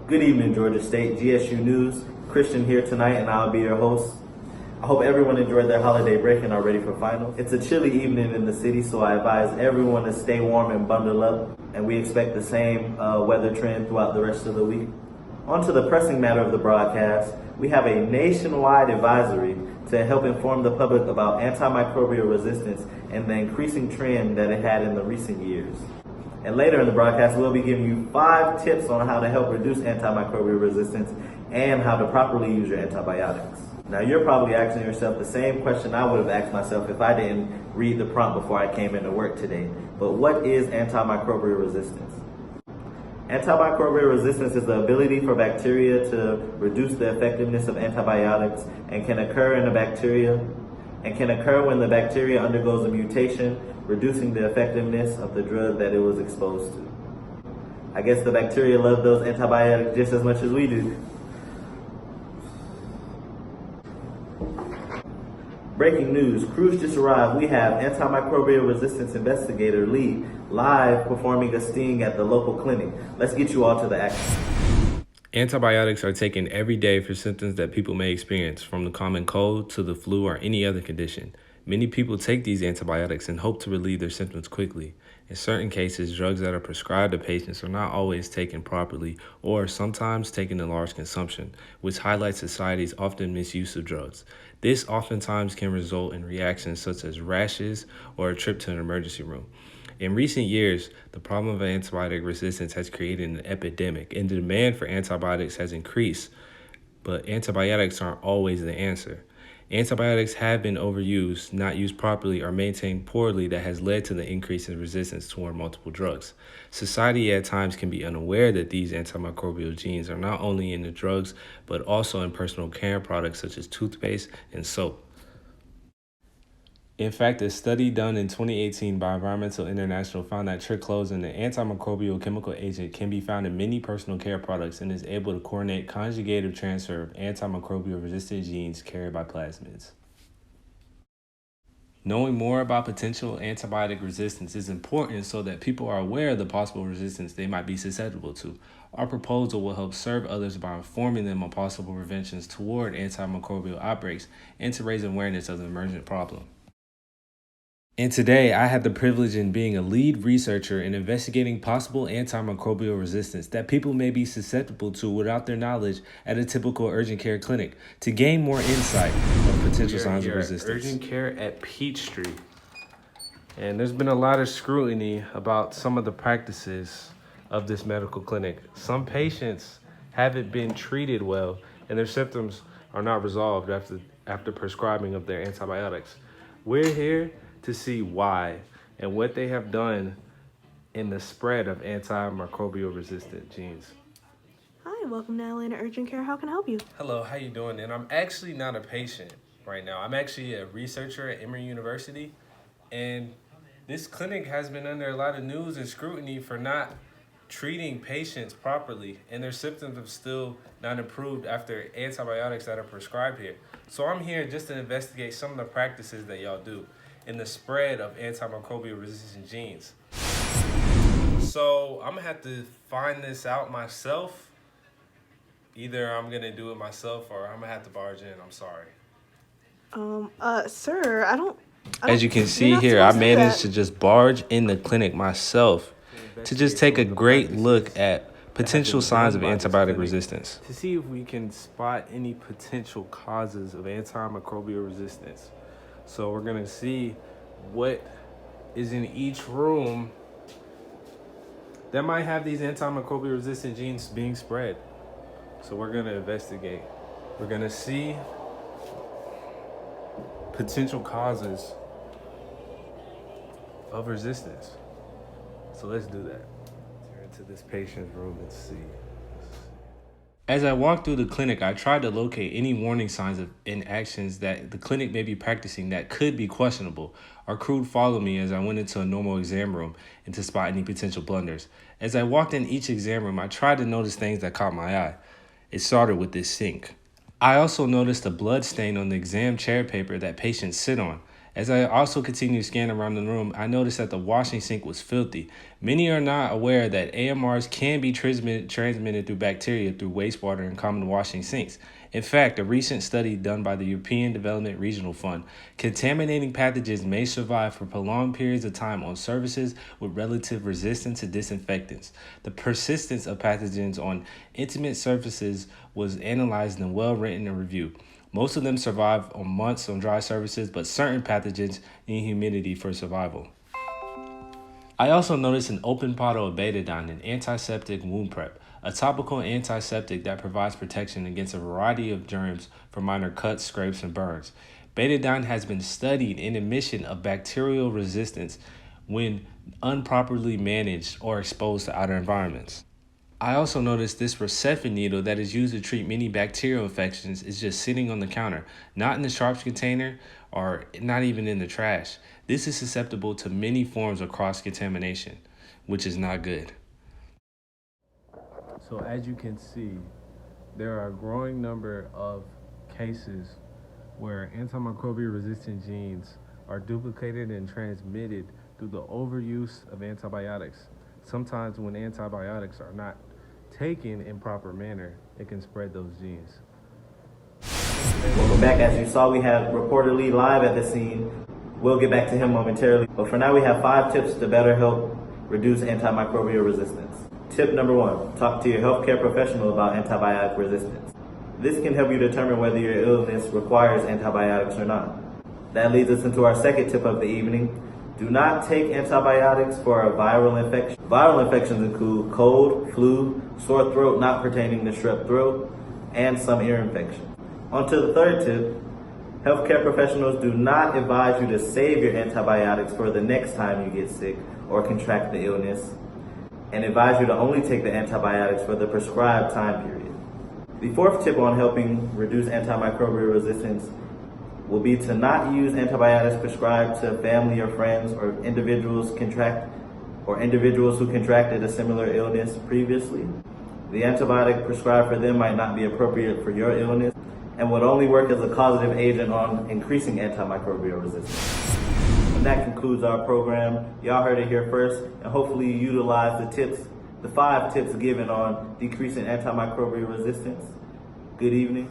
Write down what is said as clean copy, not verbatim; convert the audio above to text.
Good evening, Georgia State. GSU News. Christian here tonight, and I'll be your host. I hope everyone enjoyed their holiday break and are ready for finals. It's a chilly evening in the city, so I advise everyone to stay warm and bundle up, and we expect the same weather trend throughout the rest of the week. On to the pressing matter of the broadcast. We have a nationwide advisory to help inform the public about antimicrobial resistance and the increasing trend that it had in the recent years. And later in the broadcast, we'll be giving you 5 tips on how to help reduce antimicrobial resistance and how to properly use your antibiotics. Now, you're probably asking yourself the same question I would have asked myself if I didn't read the prompt before I came into work today. But what is antimicrobial resistance? Antimicrobial resistance is the ability for bacteria to reduce the effectiveness of antibiotics and can occur when the bacteria undergoes a mutation, reducing the effectiveness of the drug that it was exposed to. I guess the bacteria love those antibiotics just as much as we do. Breaking news, crews just arrived. We have antimicrobial resistance investigator Lee live performing a sting at the local clinic. Let's get you all to the action. Antibiotics are taken every day for symptoms that people may experience, from the common cold to the flu or any other condition. Many people take these antibiotics and hope to relieve their symptoms quickly. In certain cases, drugs that are prescribed to patients are not always taken properly or sometimes taken in large consumption, which highlights society's often misuse of drugs. This oftentimes can result in reactions such as rashes or a trip to an emergency room. In recent years, the problem of antibiotic resistance has created an epidemic, and the demand for antibiotics has increased, but antibiotics aren't always the answer. Antibiotics have been overused, not used properly, or maintained poorly that has led to the increase in resistance toward multiple drugs. Society at times can be unaware that these antimicrobial genes are not only in the drugs, but also in personal care products such as toothpaste and soap. In fact, a study done in 2018 by Environmental International found that triclosan, an antimicrobial chemical agent, can be found in many personal care products and is able to coordinate conjugative transfer of antimicrobial resistant genes carried by plasmids. Knowing more about potential antibiotic resistance is important so that people are aware of the possible resistance they might be susceptible to. Our proposal will help serve others by informing them on possible preventions toward antimicrobial outbreaks and to raise awareness of the emergent problem. And today, I had the privilege in being a lead researcher in investigating possible antimicrobial resistance that people may be susceptible to without their knowledge at a typical urgent care clinic to gain more insight of potential signs of resistance. Urgent care at Peachtree. And there's been a lot of scrutiny about some of the practices of this medical clinic. Some patients haven't been treated well and their symptoms are not resolved after prescribing of their antibiotics. We're here to see why and what they have done in the spread of antimicrobial resistant genes. Hi, welcome to Atlanta Urgent Care. How can I help you? Hello, how you doing? And I'm actually not a patient right now. I'm actually a researcher at Emory University, and this clinic has been under a lot of news and scrutiny for not treating patients properly, and their symptoms have still not improved after antibiotics that are prescribed here. So I'm here just to investigate some of the practices that y'all do in the spread of antimicrobial resistant genes. So I'm gonna have to find this out myself. Either I'm gonna do it myself or I'm gonna have to barge in. I'm sorry. Sir, I don't As you can see here, I managed to just barge in the clinic myself to just take a great look at potential signs of antibiotic resistance, to see if we can spot any potential causes of antimicrobial resistance. So we're gonna see what is in each room that might have these antimicrobial resistant genes being spread. So we're gonna investigate. We're gonna see potential causes of resistance. So let's do that. Turn into this patient's room and see. As I walked through the clinic, I tried to locate any warning signs and actions that the clinic may be practicing that could be questionable. Our crew followed me as I went into a normal exam room and to spot any potential blunders. As I walked in each exam room, I tried to notice things that caught my eye. It started with this sink. I also noticed a blood stain on the exam chair paper that patients sit on. As I also continue to scan around the room, I noticed that the washing sink was filthy. Many are not aware that AMRs can be transmitted through bacteria through wastewater and common washing sinks. In fact, a recent study done by the European Development Regional Fund, contaminating pathogens may survive for prolonged periods of time on surfaces with relative resistance to disinfectants. The persistence of pathogens on intimate surfaces was analyzed and well written and reviewed. Most of them survive on months on dry surfaces, but certain pathogens need humidity for survival. I also noticed an open bottle of betadine, an antiseptic wound prep, a topical antiseptic that provides protection against a variety of germs for minor cuts, scrapes, and burns. Betadine has been studied in emission of bacterial resistance when improperly managed or exposed to outer environments. I also noticed this Rocephin needle that is used to treat many bacterial infections is just sitting on the counter, not in the sharps container or not even in the trash. This is susceptible to many forms of cross-contamination, which is not good. So as you can see, there are a growing number of cases where antimicrobial resistant genes are duplicated and transmitted through the overuse of antibiotics. Sometimes when antibiotics are not taken in proper manner, it can spread those genes. Welcome back. As you saw, we have reportedly live at the scene. We'll get back to him momentarily. But for now, we have 5 tips to better help reduce antimicrobial resistance. Tip number 1, talk to your healthcare professional about antibiotic resistance. This can help you determine whether your illness requires antibiotics or not. That leads us into our second tip of the evening. Do not take antibiotics for a viral infection. Viral infections include cold, flu, sore throat not pertaining to strep throat, and some ear infections. On to the third tip. Healthcare professionals do not advise you to save your antibiotics for the next time you get sick or contract the illness, and advise you to only take the antibiotics for the prescribed time period. The fourth tip on helping reduce antimicrobial resistance will be to not use antibiotics prescribed to family or friends or individuals who contracted a similar illness previously. The antibiotic prescribed for them might not be appropriate for your illness and would only work as a causative agent on increasing antimicrobial resistance. And that concludes our program. Y'all heard it here first, and hopefully you utilize the 5 tips given on decreasing antimicrobial resistance. Good evening.